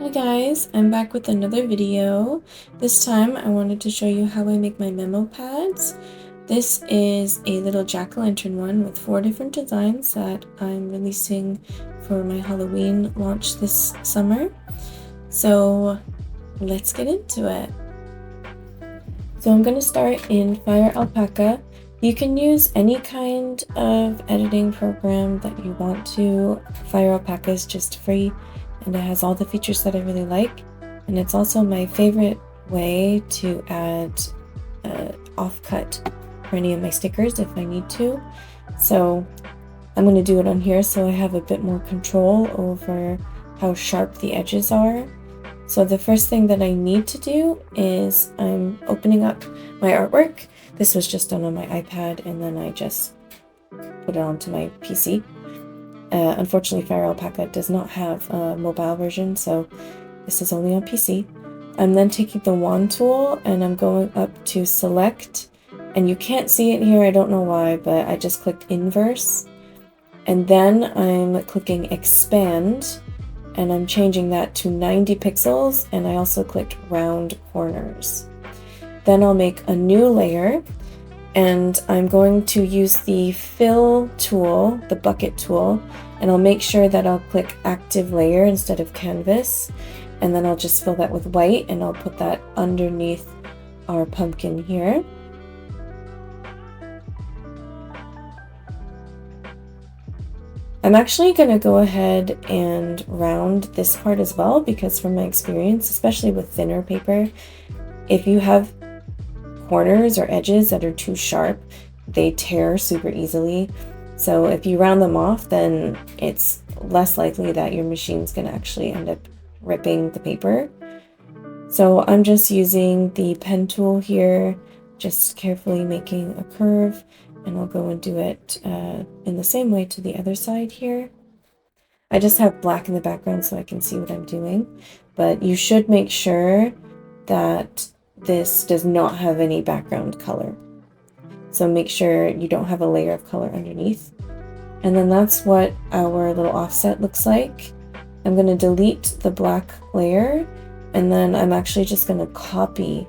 Hi guys, I'm back with another video. This time I wanted to show you how I make my memo pads. This is a little jack-o'-lantern one with 4 different designs that I'm releasing for my Halloween launch this summer. So let's get into it. So I'm going to start in Fire Alpaca. You can use any kind of editing program that you want to. Fire Alpaca is just free and it has all the features that I really like. And it's also my favorite way to add offcut for any of my stickers if I need to. So I'm going to do it on here so I have a bit more control over how sharp the edges are. So the first thing that I need to do is I'm opening up my artwork. This was just done on my iPad and then I just put it onto my PC. Unfortunately, Fire Alpaca does not have a mobile version, so this is only on PC. I'm then taking the wand tool and I'm going up to select, and you can't see it here, I don't know why, but I just clicked inverse. And then I'm clicking expand, and I'm changing that to 90 pixels, and I also clicked round corners. Then I'll make a new layer, and I'm going to use the fill tool, the bucket tool, and I'll make sure that I'll click active layer instead of canvas, and then I'll just fill that with white and I'll put that underneath our pumpkin here. I'm actually going to go ahead and round this part as well because from my experience, especially with thinner paper, if you have corners or edges that are too sharp, they tear super easily. So if you round them off, then it's less likely that your machine's going to actually end up ripping the paper. So I'm just using the pen tool here, just carefully making a curve, and I'll go and do it in the same way to the other side here. I just have black in the background so I can see what I'm doing, but you should make sure that this does not have any background color. So make sure you don't have a layer of color underneath. And then that's what our little offset looks like. I'm going to delete the black layer, and then I'm actually just going to copy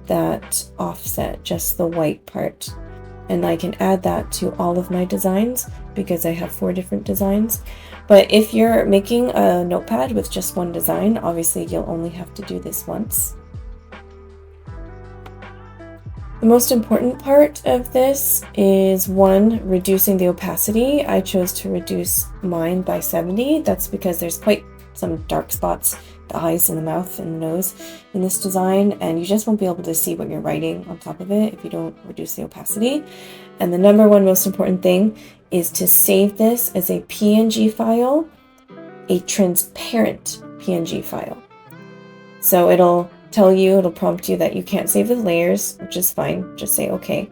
that offset, just the white part. And I can add that to all of my designs because I have 4 different designs. But if you're making a notepad with just one design, obviously you'll only have to do this once. The most important part of this is 1, reducing the opacity. I chose to reduce mine by 70. That's because there's quite some dark spots, the eyes and the mouth and the nose in this design, and you just won't be able to see what you're writing on top of it if you don't reduce the opacity. And the number 1 most important thing is to save this as a PNG file, a transparent PNG file. So it'll prompt you that you can't save the layers, which is fine. Just say okay.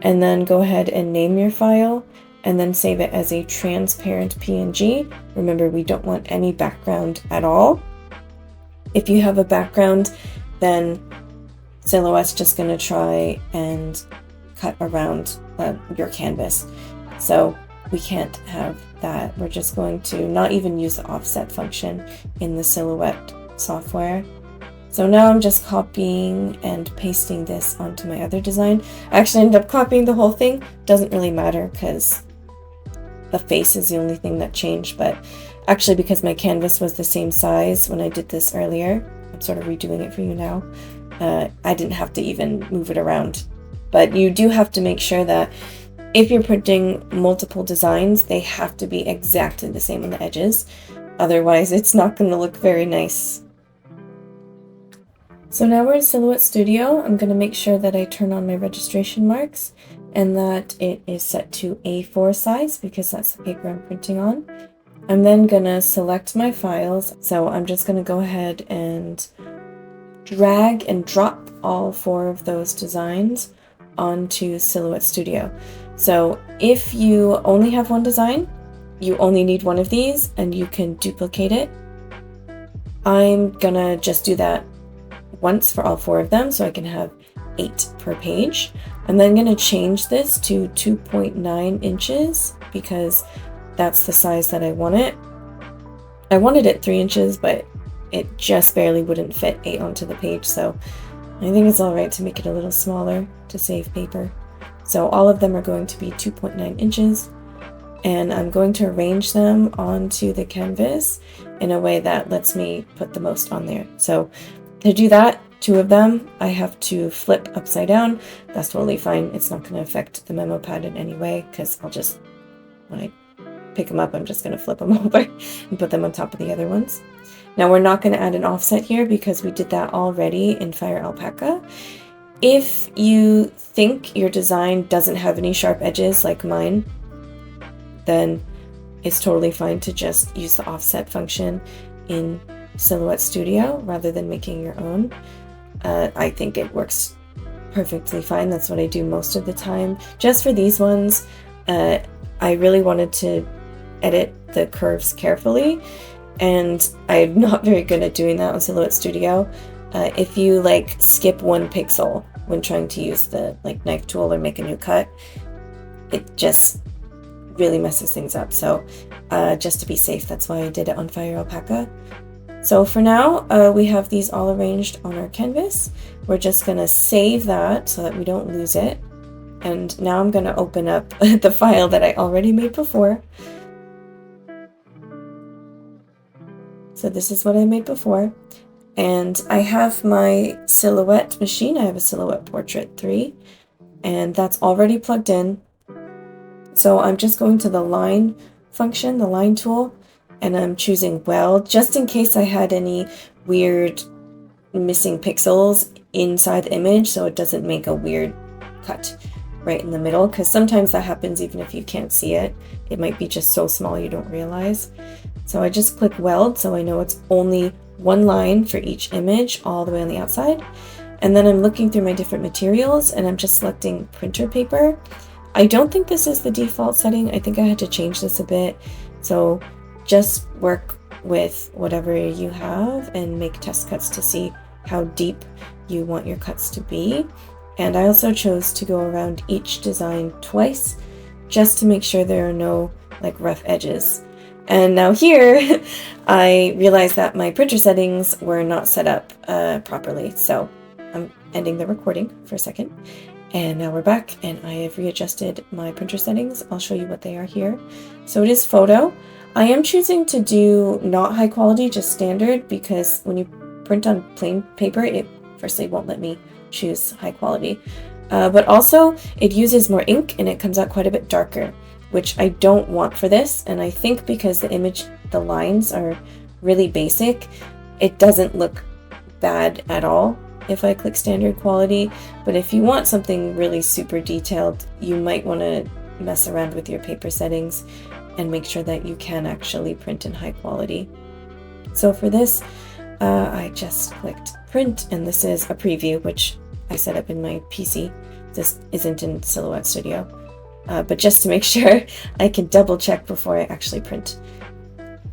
And then go ahead and name your file and then save it as a transparent PNG. Remember, we don't want any background at all. If you have a background, then Silhouette's just going to try and cut around your canvas. So we can't have that. We're just going to not even use the offset function in the Silhouette software. So now I'm just copying and pasting this onto my other design. I actually ended up copying the whole thing. Doesn't really matter because the face is the only thing that changed, but actually because my canvas was the same size when I did this earlier, I'm sort of redoing it for you now. I didn't have to even move it around. But you do have to make sure that if you're printing multiple designs, they have to be exactly the same on the edges. Otherwise, it's not going to look very nice. So now we're in Silhouette Studio. I'm going to make sure that I turn on my registration marks and that it is set to A4 size because that's the paper I'm printing on. I'm then going to select my files. So I'm just going to go ahead and drag and drop all 4 of those designs onto Silhouette Studio. So if you only have one design, you only need one of these and you can duplicate it. I'm going to just do that once for all 4 of them so I can have 8 per page. I'm then going to change this to 2.9 inches because that's the size that I want it. I wanted it 3 inches, but it just barely wouldn't fit 8 onto the page, so I think it's alright to make it a little smaller to save paper. So all of them are going to be 2.9 inches, and I'm going to arrange them onto the canvas in a way that lets me put the most on there. So to do that, 2 of them I have to flip upside down. That's totally fine. It's not going to affect the memo pad in any way, because I'll just, when I pick them up, I'm just going to flip them over and put them on top of the other ones. Now we're not going to add an offset here because we did that already in Fire Alpaca. If you think your design doesn't have any sharp edges like mine, then it's totally fine to just use the offset function in Silhouette Studio rather than making your own. I think it works perfectly fine. That's what I do most of the time. Just for these ones, I really wanted to edit the curves carefully, and I'm not very good at doing that on Silhouette Studio. If you like skip 1 pixel when trying to use the knife tool or make a new cut, it just really messes things up. So just to be safe, that's why I did it on Fire Alpaca. So for now, we have these all arranged on our canvas. We're just gonna save that so that we don't lose it. And now I'm gonna open up the file that I already made before. So this is what I made before. And I have my Silhouette machine. I have a Silhouette Portrait 3, and that's already plugged in. So I'm just going to the line function, the line tool, and I'm choosing weld, just in case I had any weird missing pixels inside the image, so it doesn't make a weird cut right in the middle, because sometimes that happens even if you can't see it. It might be just so small you don't realize. So I just click weld, so I know it's only 1 line for each image all the way on the outside. And then I'm looking through my different materials, and I'm just selecting printer paper. I don't think this is the default setting. I think I had to change this a bit. So just work with whatever you have and make test cuts to see how deep you want your cuts to be. And I also chose to go around each design twice, just to make sure there are no rough edges. And now here, I realized that my printer settings were not set up properly. So I'm ending the recording for a second. And now we're back, and I have readjusted my printer settings. I'll show you what they are here. So it is photo. I am choosing to do not high quality, just standard, because when you print on plain paper, it firstly won't let me choose high quality. But also it uses more ink and it comes out quite a bit darker, which I don't want for this. And I think because the image, the lines are really basic, it doesn't look bad at all if I click standard quality. But if you want something really super detailed, you might want to mess around with your paper settings and make sure that you can actually print in high quality. So for this, I just clicked print, and this is a preview, which I set up in my PC. This isn't in Silhouette Studio, but just to make sure, I can double check before I actually print.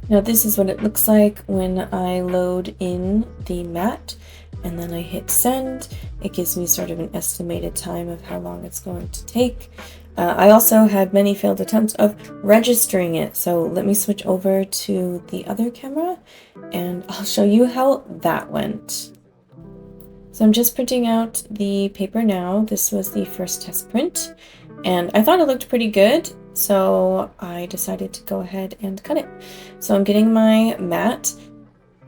Now this is what it looks like when I load in the mat, and then I hit send. It gives me sort of an estimated time of how long it's going to take. I also had many failed attempts of registering it, so let me switch over to the other camera and I'll show you how that went. So I'm just printing out the paper now. This was the first test print, and I thought it looked pretty good, so I decided to go ahead and cut it. So I'm getting my mat.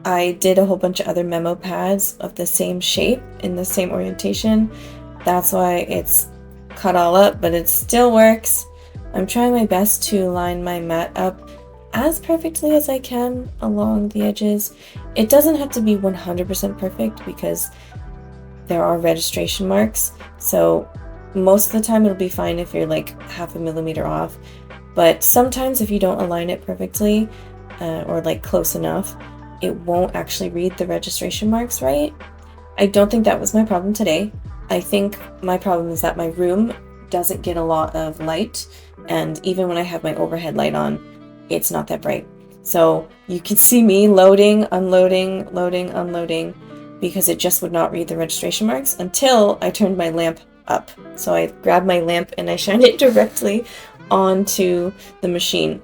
I did a whole bunch of other memo pads of the same shape in the same orientation. That's why it's cut all up, but it still works. I'm trying my best to line my mat up as perfectly as I can along the edges. It doesn't have to be 100% perfect because there are registration marks, so most of the time it'll be fine if you're like 0.5 millimeter off, but sometimes if you don't align it perfectly or like close enough, it won't actually read the registration marks right. I don't think that was my problem today. I think my problem is that my room doesn't get a lot of light, and even when I have my overhead light on, it's not that bright. So you can see me loading, unloading, loading, unloading, because it just would not read the registration marks until I turned my lamp up. So I grabbed my lamp and I shined it directly onto the machine.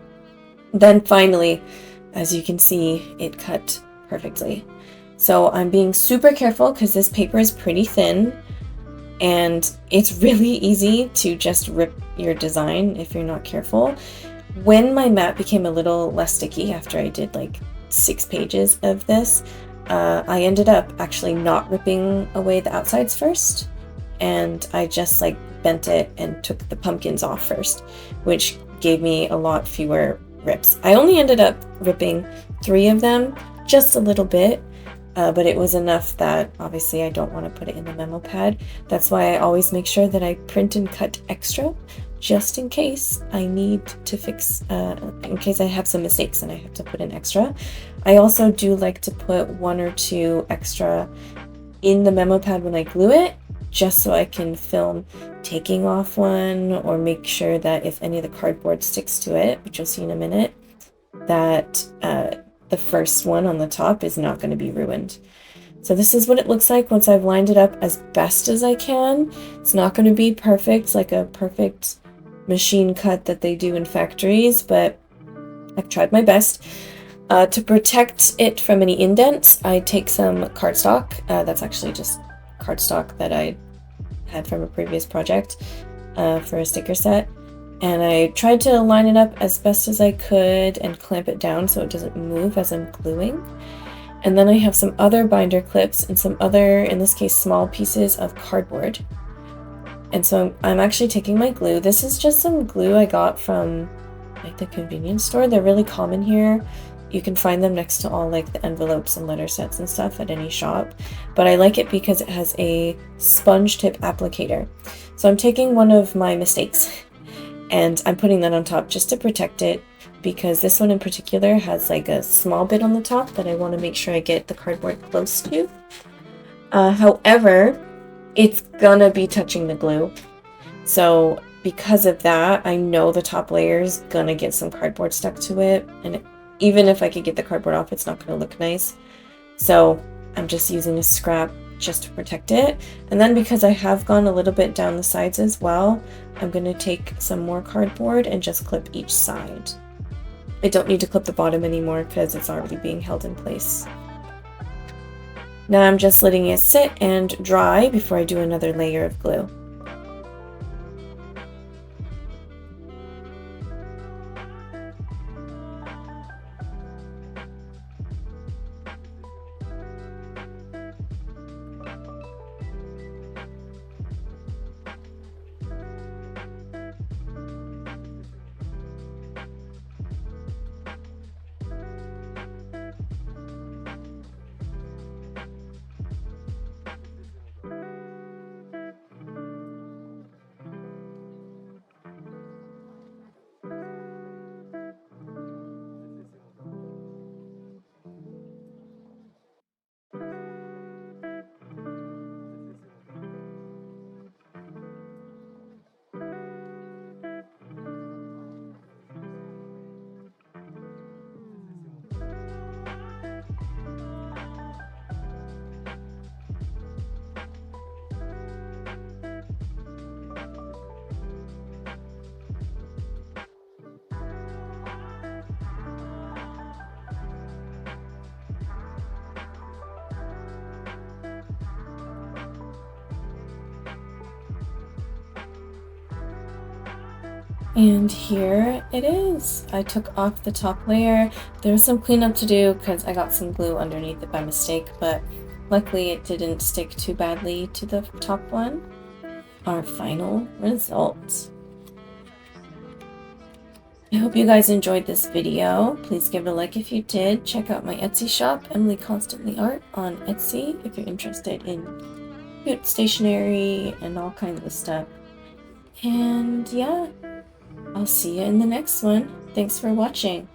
Then finally, as you can see, it cut perfectly. So I'm being super careful because this paper is pretty thin and it's really easy to just rip your design if you're not careful. When my mat became a little less sticky after I did like 6 pages of this, I ended up actually not ripping away the outsides first, and I just like bent it and took the pumpkins off first, which gave me a lot fewer rips. I only ended up ripping 3 of them, just a little bit, but it was enough that obviously I don't want to put it in the memo pad. That's why I always make sure that I print and cut extra, just in case I need to fix, in case I have some mistakes and I have to put in extra. I also do like to put 1 or 2 extra in the memo pad when I glue it, just so I can film taking off one, or make sure that if any of the cardboard sticks to it, which you'll see in a minute, that the first one on the top is not going to be ruined. So this is what it looks like once I've lined it up as best as I can. It's not going to be perfect, like a perfect machine cut that they do in factories, but I've tried my best. To protect it from any indents, I take some cardstock. That's actually just cardstock that I had from a previous project for a sticker set. And I tried to line it up as best as I could and clamp it down so it doesn't move as I'm gluing. And then I have some other binder clips and some other, in this case, small pieces of cardboard. And so I'm actually taking my glue. This is just some glue I got from like the convenience store. They're really common here. You can find them next to all like the envelopes and letter sets and stuff at any shop. But I like it because it has a sponge tip applicator. So I'm taking one of my mistakes and I'm putting that on top just to protect it, because this one in particular has like a small bit on the top that I want to make sure I get the cardboard close to. However, it's gonna be touching the glue. So because of that, I know the top layer is gonna get some cardboard stuck to it, and even if I could get the cardboard off, it's not gonna look nice. So I'm just using a scrap just to protect it. And then because I have gone a little bit down the sides as well, I'm gonna take some more cardboard and just clip each side. I don't need to clip the bottom anymore because it's already being held in place. Now I'm just letting it sit and dry before I do another layer of glue. And here it is. I took off the top layer. There was some cleanup to do because I got some glue underneath it by mistake, but luckily it didn't stick too badly to the top one. Our final result. I hope you guys enjoyed this video. Please give it a like if you did. Check out my Etsy shop, EmilyConstantlyArt on Etsy, if you're interested in cute stationery and all kinds of stuff. And yeah, I'll see you in the next one. Thanks for watching.